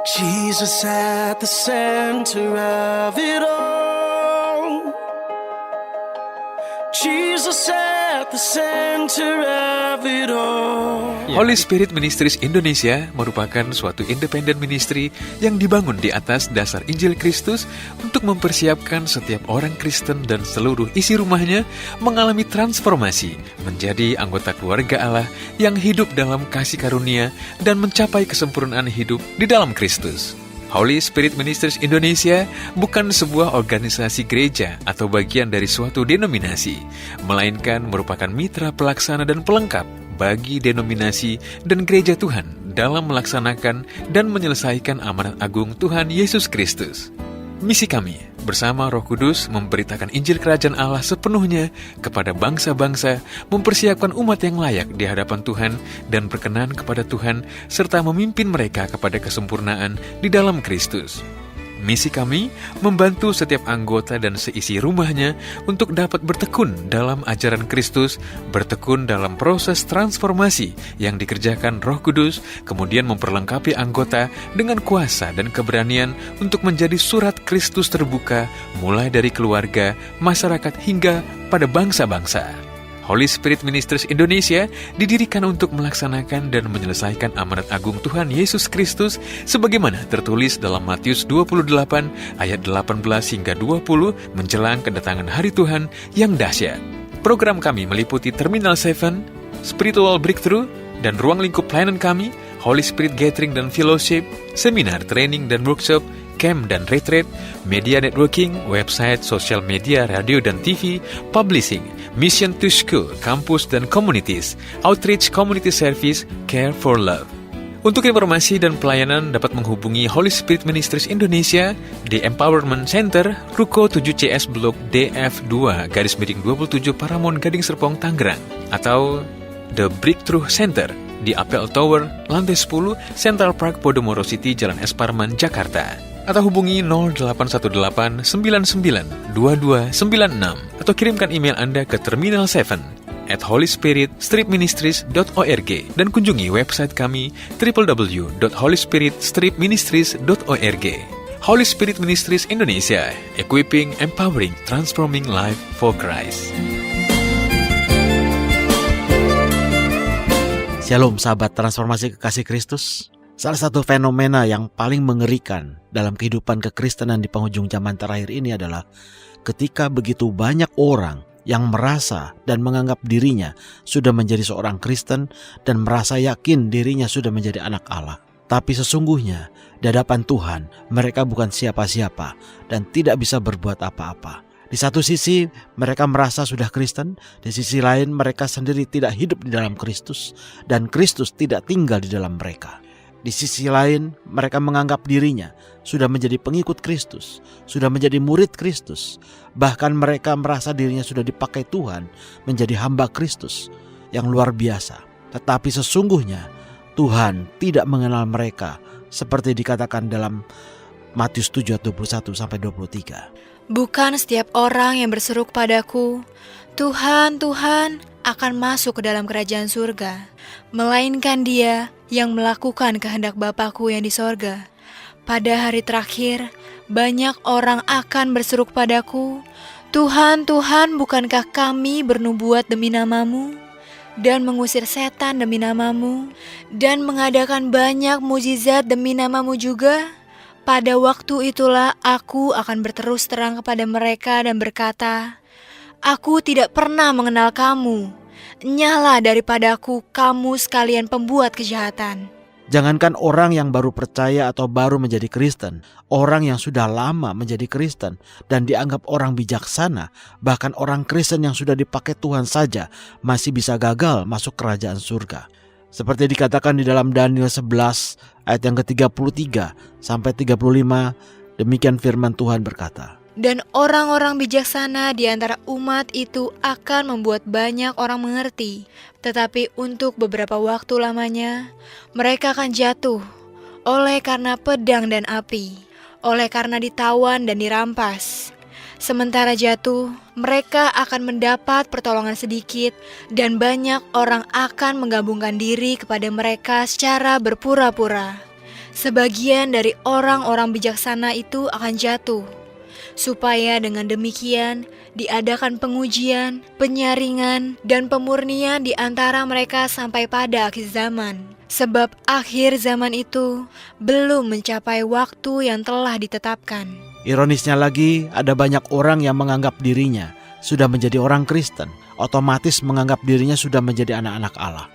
Jesus at the center of it all. Jesus at the center of it all. Holy Spirit Ministries Indonesia merupakan suatu independen ministry yang dibangun di atas dasar Injil Kristus untuk mempersiapkan setiap orang Kristen dan seluruh isi rumahnya mengalami transformasi menjadi anggota keluarga Allah yang hidup dalam kasih karunia dan mencapai kesempurnaan hidup di dalam Kristus. Holy Spirit Ministries Indonesia bukan sebuah organisasi gereja atau bagian dari suatu denominasi, melainkan merupakan mitra pelaksana dan pelengkap bagi denominasi dan gereja Tuhan dalam melaksanakan dan menyelesaikan amanat agung Tuhan Yesus Kristus. Misi kami bersama Roh Kudus memberitakan Injil Kerajaan Allah sepenuhnya kepada bangsa-bangsa, mempersiapkan umat yang layak di hadapan Tuhan dan berkenan kepada Tuhan, serta memimpin mereka kepada kesempurnaan di dalam Kristus. Misi kami membantu setiap anggota dan seisi rumahnya untuk dapat bertekun dalam ajaran Kristus, bertekun dalam proses transformasi yang dikerjakan Roh Kudus, kemudian memperlengkapi anggota dengan kuasa dan keberanian untuk menjadi surat Kristus terbuka, mulai dari keluarga, masyarakat, hingga pada bangsa-bangsa. Holy Spirit Ministries Indonesia didirikan untuk melaksanakan dan menyelesaikan amanat agung Tuhan Yesus Kristus sebagaimana tertulis dalam Matius 28 ayat 18 hingga 20 menjelang kedatangan hari Tuhan yang dahsyat. Program kami meliputi Terminal 7, Spiritual Breakthrough, dan ruang lingkup pelayanan kami, Holy Spirit Gathering dan Fellowship, seminar, training, dan workshop, camp dan retreat, media networking, website, sosial media, radio dan TV, publishing, mission to school, kampus dan communities, outreach, community service, care for love. Untuk informasi dan pelayanan dapat menghubungi Holy Spirit Ministries Indonesia di Empowerment Center, Ruko 7CS Blok DF2, _27 Paramount Gading Serpong, Tangerang, atau The Breakthrough Center di Apple Tower, lantai 10, Central Park, Podomoro City, Jalan Es Parman, Jakarta. Atau hubungi 0818992296 atau kirimkan email Anda ke terminal7@holyspirit-ministries.org dan kunjungi website kami www.holyspirit-ministries.org. Holy Spirit Ministries Indonesia, equipping, empowering, transforming life for Christ. Shalom sahabat transformasi kekasih Kristus. Salah satu fenomena yang paling mengerikan dalam kehidupan kekristenan di penghujung zaman terakhir ini adalah ketika begitu banyak orang yang merasa dan menganggap dirinya sudah menjadi seorang Kristen dan merasa yakin dirinya sudah menjadi anak Allah. Tapi sesungguhnya di hadapan Tuhan mereka bukan siapa-siapa dan tidak bisa berbuat apa-apa. Di satu sisi mereka merasa sudah Kristen, di sisi lain mereka sendiri tidak hidup di dalam Kristus dan Kristus tidak tinggal di dalam mereka. Di sisi lain, mereka menganggap dirinya sudah menjadi pengikut Kristus, sudah menjadi murid Kristus. Bahkan mereka merasa dirinya sudah dipakai Tuhan menjadi hamba Kristus yang luar biasa. Tetapi sesungguhnya Tuhan tidak mengenal mereka seperti dikatakan dalam Matius 7 ayat 21-23. Bukan setiap orang yang berseru kepadaku, Tuhan, Tuhan, akan masuk ke dalam kerajaan surga, melainkan dia yang melakukan kehendak Bapa-Ku yang di sorga. Pada hari terakhir, banyak orang akan berseru kepadaku, Tuhan, Tuhan, bukankah kami bernubuat demi nama-Mu, dan mengusir setan demi nama-Mu, dan mengadakan banyak mukjizat demi nama-Mu juga? Pada waktu itulah aku akan berterus terang kepada mereka dan berkata, Aku tidak pernah mengenal kamu. Nyala daripadaku kamu sekalian pembuat kejahatan. Jangankan orang yang baru percaya atau baru menjadi Kristen, orang yang sudah lama menjadi Kristen dan dianggap orang bijaksana, bahkan orang Kristen yang sudah dipakai Tuhan saja masih bisa gagal masuk kerajaan surga. Seperti dikatakan di dalam Daniel 11 ayat yang ke-33 sampai 35, demikian firman Tuhan berkata, Dan orang-orang bijaksana di antara umat itu akan membuat banyak orang mengerti. Tetapi untuk beberapa waktu lamanya, mereka akan jatuh oleh karena pedang dan api, oleh karena ditawan dan dirampas. Sementara jatuh, mereka akan mendapat pertolongan sedikit dan banyak orang akan menggabungkan diri kepada mereka secara berpura-pura. Sebagian dari orang-orang bijaksana itu akan jatuh, supaya dengan demikian diadakan pengujian, penyaringan, dan pemurnian di antara mereka sampai pada akhir zaman. Sebab akhir zaman itu belum mencapai waktu yang telah ditetapkan. Ironisnya lagi, ada banyak orang yang menganggap dirinya sudah menjadi orang Kristen, otomatis menganggap dirinya sudah menjadi anak-anak Allah.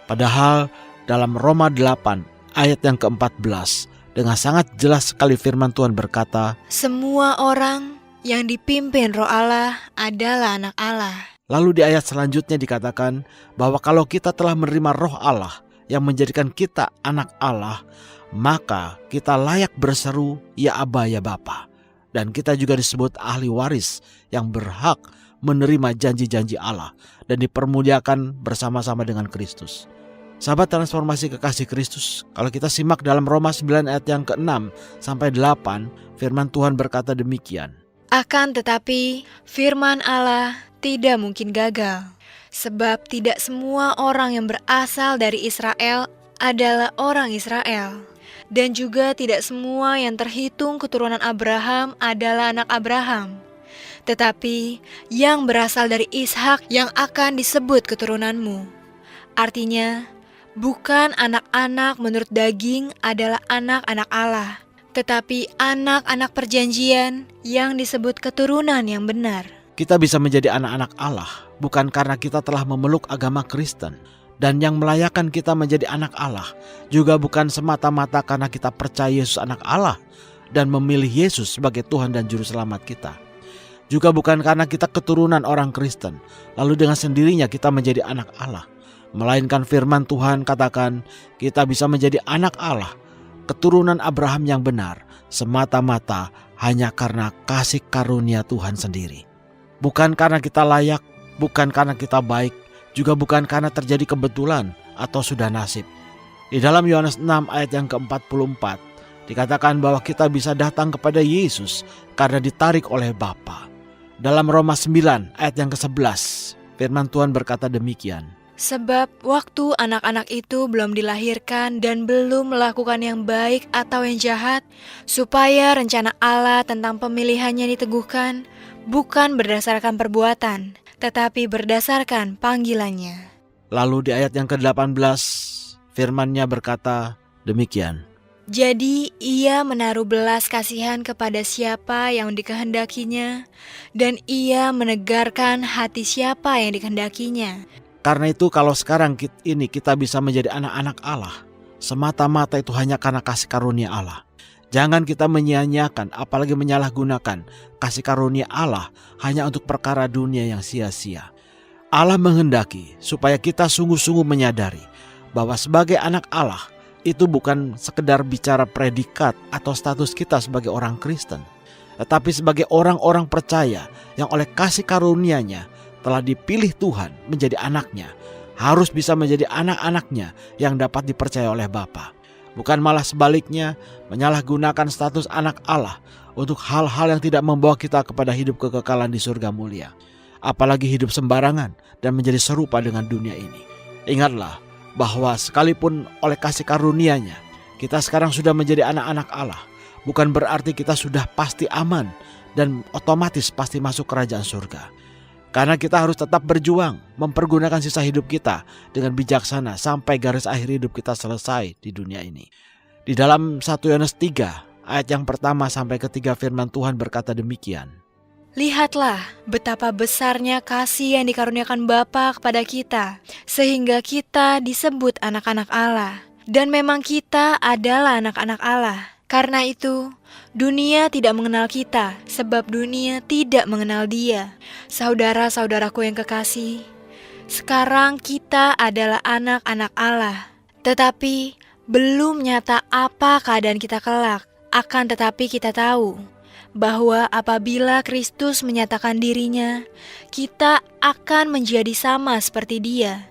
Padahal dalam Roma 8 ayat yang ke-14 dengan sangat jelas sekali firman Tuhan berkata, semua orang yang dipimpin Roh Allah adalah anak Allah. Lalu di ayat selanjutnya dikatakan bahwa kalau kita telah menerima Roh Allah yang menjadikan kita anak Allah, maka kita layak berseru, ya Aba, ya Bapa. Dan kita juga disebut ahli waris yang berhak menerima janji-janji Allah dan dipermuliakan bersama-sama dengan Kristus. Sahabat transformasi kekasih Kristus, kalau kita simak dalam Roma 9 ayat yang ke-6 sampai 8, firman Tuhan berkata demikian. Akan tetapi firman Allah tidak mungkin gagal, sebab tidak semua orang yang berasal dari Israel adalah orang Israel. Dan juga tidak semua yang terhitung keturunan Abraham adalah anak Abraham. Tetapi yang berasal dari Ishak yang akan disebut keturunanmu. Artinya, bukan anak-anak menurut daging adalah anak-anak Allah, tetapi anak-anak perjanjian yang disebut keturunan yang benar. Kita bisa menjadi anak-anak Allah bukan karena kita telah memeluk agama Kristen. Dan yang melayakan kita menjadi anak Allah juga bukan semata-mata karena kita percaya Yesus anak Allah dan memilih Yesus sebagai Tuhan dan Juru Selamat kita. Juga bukan karena kita keturunan orang Kristen, lalu dengan sendirinya kita menjadi anak Allah. Melainkan firman Tuhan katakan kita bisa menjadi anak Allah, keturunan Abraham yang benar, semata-mata hanya karena kasih karunia Tuhan sendiri. Bukan karena kita layak, bukan karena kita baik, juga bukan karena terjadi kebetulan atau sudah nasib. Di dalam Yohanes 6 ayat yang ke-44 dikatakan bahwa kita bisa datang kepada Yesus karena ditarik oleh Bapa. Dalam Roma 9 ayat yang ke-11 firman Tuhan berkata demikian. Sebab waktu anak-anak itu belum dilahirkan dan belum melakukan yang baik atau yang jahat, supaya rencana Allah tentang pemilihannya diteguhkan, bukan berdasarkan perbuatan, tetapi berdasarkan panggilannya. Lalu di ayat yang ke-18 firman-Nya berkata demikian. Jadi ia menaruh belas kasihan kepada siapa yang dikehendakinya, dan ia menegarkan hati siapa yang dikehendakinya. Karena itu kalau sekarang kita bisa menjadi anak-anak Allah, semata-mata itu hanya karena kasih karunia Allah. Jangan kita menyia-nyiakan, apalagi menyalahgunakan kasih karunia Allah hanya untuk perkara dunia yang sia-sia. Allah menghendaki supaya kita sungguh-sungguh menyadari bahwa sebagai anak Allah itu bukan sekedar bicara predikat atau status kita sebagai orang Kristen, tetapi sebagai orang-orang percaya yang oleh kasih karunia-Nya telah dipilih Tuhan menjadi anaknya, harus bisa menjadi anak-anaknya yang dapat dipercaya oleh Bapa. Bukan malah sebaliknya menyalahgunakan status anak Allah untuk hal-hal yang tidak membawa kita kepada hidup kekekalan di surga mulia. Apalagi hidup sembarangan dan menjadi serupa dengan dunia ini. Ingatlah bahwa sekalipun oleh kasih karunia-Nya kita sekarang sudah menjadi anak-anak Allah, bukan berarti kita sudah pasti aman dan otomatis pasti masuk kerajaan surga. Karena kita harus tetap berjuang, mempergunakan sisa hidup kita dengan bijaksana sampai garis akhir hidup kita selesai di dunia ini. Di dalam 1 Yohanes 3 ayat yang pertama sampai ketiga firman Tuhan berkata demikian. Lihatlah betapa besarnya kasih yang dikaruniakan Bapa kepada kita, sehingga kita disebut anak-anak Allah. Dan memang kita adalah anak-anak Allah. Karena itu, dunia tidak mengenal kita, sebab dunia tidak mengenal Dia. Saudara-saudaraku yang kekasih, sekarang kita adalah anak-anak Allah. Tetapi belum nyata apa keadaan kita kelak. Akan tetapi kita tahu bahwa apabila Kristus menyatakan dirinya, kita akan menjadi sama seperti Dia.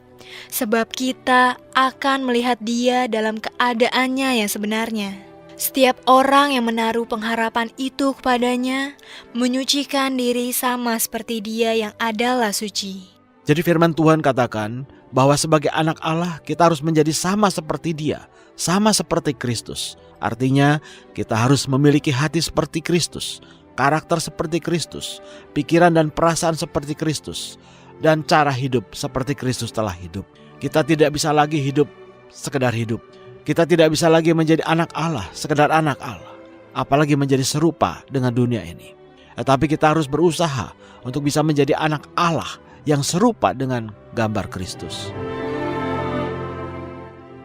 Sebab kita akan melihat Dia dalam keadaannya yang sebenarnya. Setiap orang yang menaruh pengharapan itu kepadanya menyucikan diri sama seperti Dia yang adalah suci. Jadi firman Tuhan katakan bahwa sebagai anak Allah kita harus menjadi sama seperti Dia, sama seperti Kristus. Artinya kita harus memiliki hati seperti Kristus, karakter seperti Kristus, pikiran dan perasaan seperti Kristus, dan cara hidup seperti Kristus telah hidup. Kita tidak bisa lagi hidup sekedar hidup. Kita tidak bisa lagi menjadi anak Allah, sekedar anak Allah, apalagi menjadi serupa dengan dunia ini. Tetapi kita harus berusaha untuk bisa menjadi anak Allah yang serupa dengan gambar Kristus.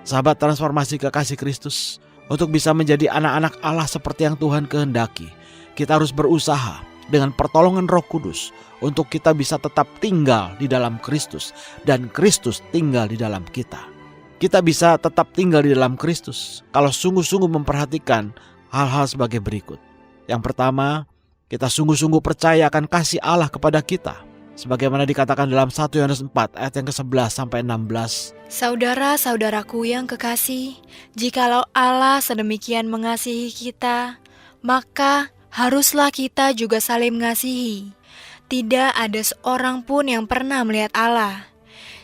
Sahabat transformasi kekasih Kristus, untuk bisa menjadi anak-anak Allah seperti yang Tuhan kehendaki, kita harus berusaha dengan pertolongan Roh Kudus untuk kita bisa tetap tinggal di dalam Kristus dan Kristus tinggal di dalam kita. Kita bisa tetap tinggal di dalam Kristus kalau sungguh-sungguh memperhatikan hal-hal sebagai berikut. Yang pertama, kita sungguh-sungguh percaya akan kasih Allah kepada kita, sebagaimana dikatakan dalam 1 Yohanes 4 ayat yang ke-11 sampai 16. Saudara-saudaraku yang kekasih, jikalau Allah sedemikian mengasihi kita, maka haruslah kita juga saling mengasihi. Tidak ada seorang pun yang pernah melihat Allah.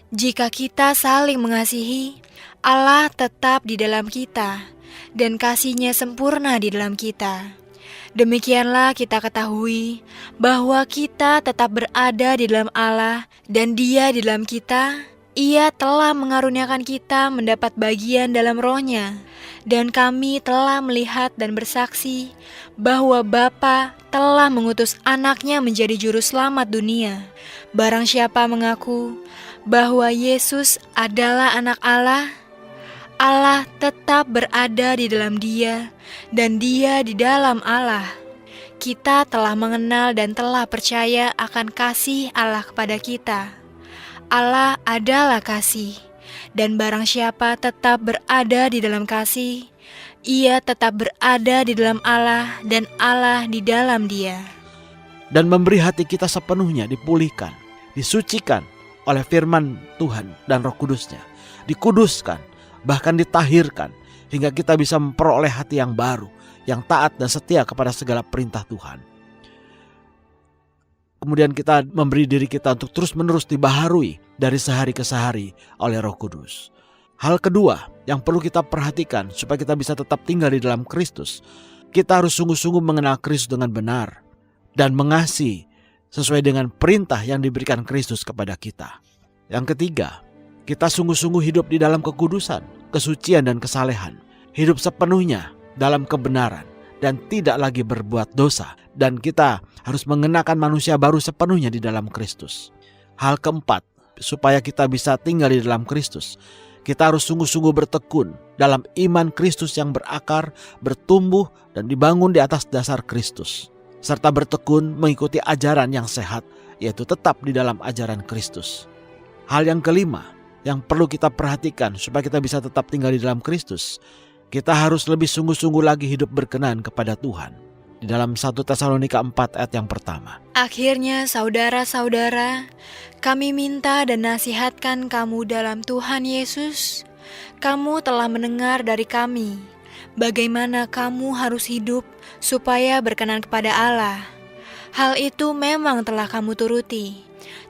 Jika kita saling mengasihi, Allah tetap di dalam kita, dan kasih-Nya sempurna di dalam kita. Demikianlah kita ketahui bahwa kita tetap berada di dalam Allah dan Dia di dalam kita. Ia telah mengaruniakan kita mendapat bagian dalam Roh-Nya, dan kami telah melihat dan bersaksi bahwa Bapa telah mengutus Anak-Nya menjadi juru selamat dunia. Barang siapa mengaku bahwa Yesus adalah Anak Allah, Allah tetap berada di dalam Dia dan Dia di dalam Allah. Kita telah mengenal dan telah percaya akan kasih Allah kepada kita. Allah adalah kasih, dan barang siapa tetap berada di dalam kasih, ia tetap berada di dalam Allah dan Allah di dalam Dia. Dan memberi hati kita sepenuhnya dipulihkan, disucikan oleh firman Tuhan dan Roh Kudus-Nya, dikuduskan, bahkan ditahirkan, hingga kita bisa memperoleh hati yang baru, yang taat dan setia kepada segala perintah Tuhan. Kemudian kita memberi diri kita untuk terus-menerus dibaharui dari sehari ke sehari oleh Roh Kudus. Hal kedua yang perlu kita perhatikan supaya kita bisa tetap tinggal di dalam Kristus, kita harus sungguh-sungguh mengenal Kristus dengan benar dan mengasihi sesuai dengan perintah yang diberikan Kristus kepada kita. Yang ketiga, kita sungguh-sungguh hidup di dalam kekudusan, kesucian dan kesalehan. Hidup sepenuhnya dalam kebenaran dan tidak lagi berbuat dosa. Dan kita harus mengenakan manusia baru sepenuhnya di dalam Kristus. Hal keempat, supaya kita bisa tinggal di dalam Kristus, kita harus sungguh-sungguh bertekun dalam iman Kristus yang berakar, bertumbuh dan dibangun di atas dasar Kristus. Serta bertekun mengikuti ajaran yang sehat, yaitu tetap di dalam ajaran Kristus. Hal yang kelima, yang perlu kita perhatikan supaya kita bisa tetap tinggal di dalam Kristus, kita harus lebih sungguh-sungguh lagi hidup berkenan kepada Tuhan. Di dalam 1 Tesalonika 4 ayat yang pertama. Akhirnya saudara-saudara, kami minta dan nasihatkan kamu dalam Tuhan Yesus. Kamu telah mendengar dari kami bagaimana kamu harus hidup supaya berkenan kepada Allah. Hal itu memang telah kamu turuti,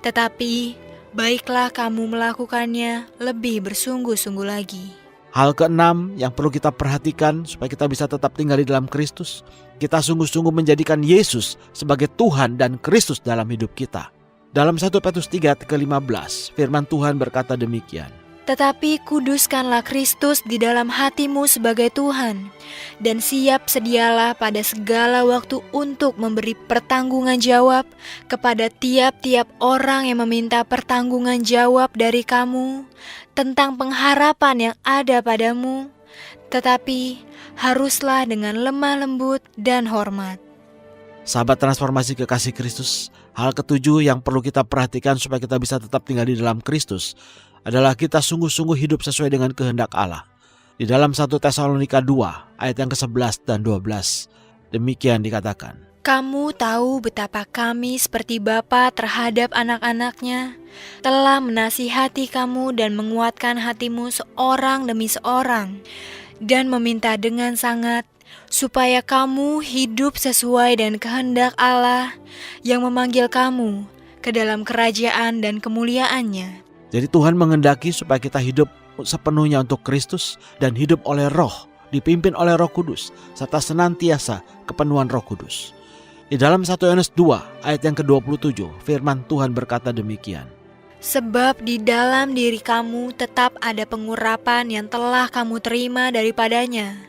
tetapi baiklah kamu melakukannya lebih bersungguh-sungguh lagi. Hal keenam yang perlu kita perhatikan supaya kita bisa tetap tinggal di dalam Kristus, kita sungguh-sungguh menjadikan Yesus sebagai Tuhan dan Kristus dalam hidup kita. Dalam 1 Petrus 3 ayat ke-15, firman Tuhan berkata demikian. Tetapi kuduskanlah Kristus di dalam hatimu sebagai Tuhan, dan siap sedialah pada segala waktu untuk memberi pertanggungan jawab kepada tiap-tiap orang yang meminta pertanggungan jawab dari kamu tentang pengharapan yang ada padamu, tetapi haruslah dengan lemah lembut dan hormat. Sahabat transformasi kekasih Kristus, hal ketujuh yang perlu kita perhatikan supaya kita bisa tetap tinggal di dalam Kristus adalah kita sungguh-sungguh hidup sesuai dengan kehendak Allah. Di dalam 1 Tesalonika 2 ayat yang ke-11 dan 12, demikian dikatakan. Kamu tahu betapa kami seperti bapa terhadap anak-anaknya, telah menasihati kamu dan menguatkan hatimu seorang demi seorang, dan meminta dengan sangat supaya kamu hidup sesuai dengan kehendak Allah yang memanggil kamu ke dalam kerajaan dan kemuliaannya. Jadi Tuhan menghendaki supaya kita hidup sepenuhnya untuk Kristus dan hidup oleh Roh, dipimpin oleh Roh Kudus, serta senantiasa kepenuhan Roh Kudus. Di dalam 1 Yohanes 2 ayat yang ke-27, firman Tuhan berkata demikian. Sebab di dalam diri kamu tetap ada pengurapan yang telah kamu terima daripadanya.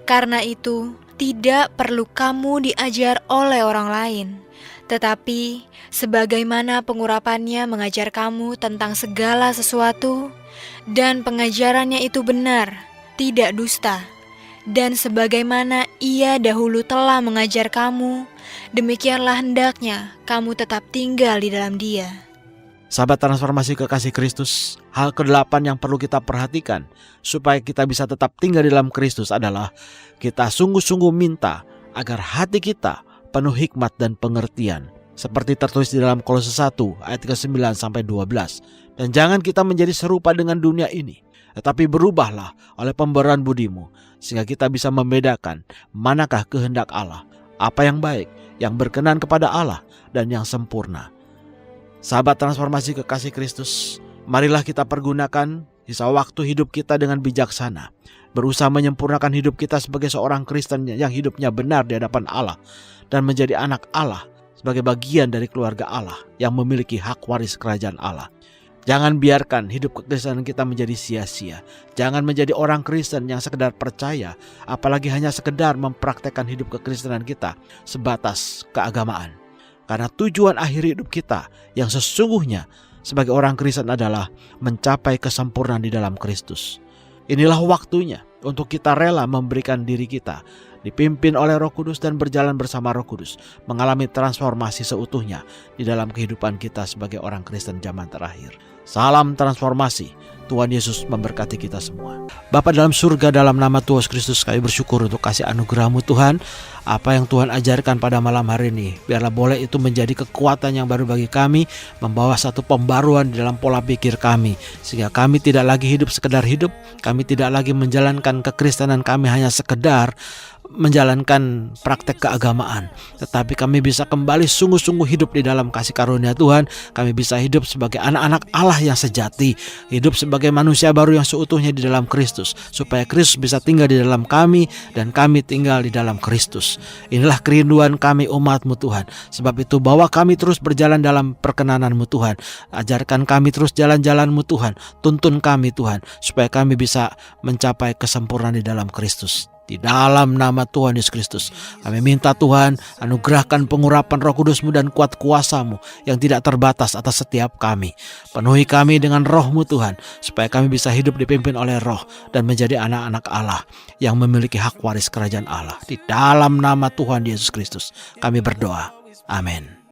Karena itu, tidak perlu kamu diajar oleh orang lain. Tetapi, sebagaimana pengurapannya mengajar kamu tentang segala sesuatu, dan pengajarannya itu benar, tidak dusta, dan sebagaimana ia dahulu telah mengajar kamu, demikianlah hendaknya kamu tetap tinggal di dalam Dia. Sahabat Transformasi Kekasih Kristus, hal ke-8 yang perlu kita perhatikan supaya kita bisa tetap tinggal di dalam Kristus adalah kita sungguh-sungguh minta agar hati kita penuh hikmat dan pengertian, seperti tertulis di dalam Kolose 1 ayat ke-9 sampai 12. Dan jangan kita menjadi serupa dengan dunia ini, tetapi berubahlah oleh pembaruan budimu, sehingga kita bisa membedakan manakah kehendak Allah, apa yang baik, yang berkenan kepada Allah, dan yang sempurna. Sahabat Transformasi Kekasih Kristus, marilah kita pergunakan sisa waktu hidup kita dengan bijaksana, berusaha menyempurnakan hidup kita sebagai seorang Kristen yang hidupnya benar di hadapan Allah, dan menjadi anak Allah sebagai bagian dari keluarga Allah yang memiliki hak waris kerajaan Allah. Jangan biarkan hidup kekristenan kita menjadi sia-sia. Jangan menjadi orang Kristen yang sekedar percaya, apalagi hanya sekedar mempraktekkan hidup kekristenan kita sebatas keagamaan. Karena tujuan akhir hidup kita yang sesungguhnya sebagai orang Kristen adalah mencapai kesempurnaan di dalam Kristus. Inilah waktunya untuk kita rela memberikan diri kita dipimpin oleh Roh Kudus dan berjalan bersama Roh Kudus, mengalami transformasi seutuhnya di dalam kehidupan kita sebagai orang Kristen zaman terakhir. Salam transformasi. Tuhan Yesus memberkati kita semua. Bapa dalam surga, dalam nama Tuhan Kristus kami bersyukur untuk kasih anugerah-Mu Tuhan. Apa yang Tuhan ajarkan pada malam hari ini, biarlah boleh itu menjadi kekuatan yang baru bagi kami, membawa satu pembaruan di dalam pola pikir kami, sehingga kami tidak lagi hidup sekedar hidup, kami tidak lagi menjalankan kekristenan kami hanya sekedar menjalankan praktek keagamaan, tetapi kami bisa kembali sungguh-sungguh hidup di dalam kasih karunia Tuhan. Kami bisa hidup sebagai anak-anak Allah yang sejati, hidup sebagai manusia baru yang seutuhnya di dalam Kristus, supaya Kristus bisa tinggal di dalam kami dan kami tinggal di dalam Kristus. Inilah kerinduan kami umat-Mu Tuhan. Sebab itu bawa kami terus berjalan dalam perkenanan-Mu Tuhan. Ajarkan kami terus jalan-jalan-Mu Tuhan. Tuntun kami Tuhan, supaya kami bisa mencapai kesempurnaan di dalam Kristus. Di dalam nama Tuhan Yesus Kristus, kami minta Tuhan anugerahkan pengurapan Roh Kudus-Mu dan kuat kuasa-Mu yang tidak terbatas atas setiap kami. Penuhi kami dengan Roh-Mu Tuhan, supaya kami bisa hidup dipimpin oleh Roh dan menjadi anak-anak Allah yang memiliki hak waris kerajaan Allah. Di dalam nama Tuhan Yesus Kristus kami berdoa. Amin.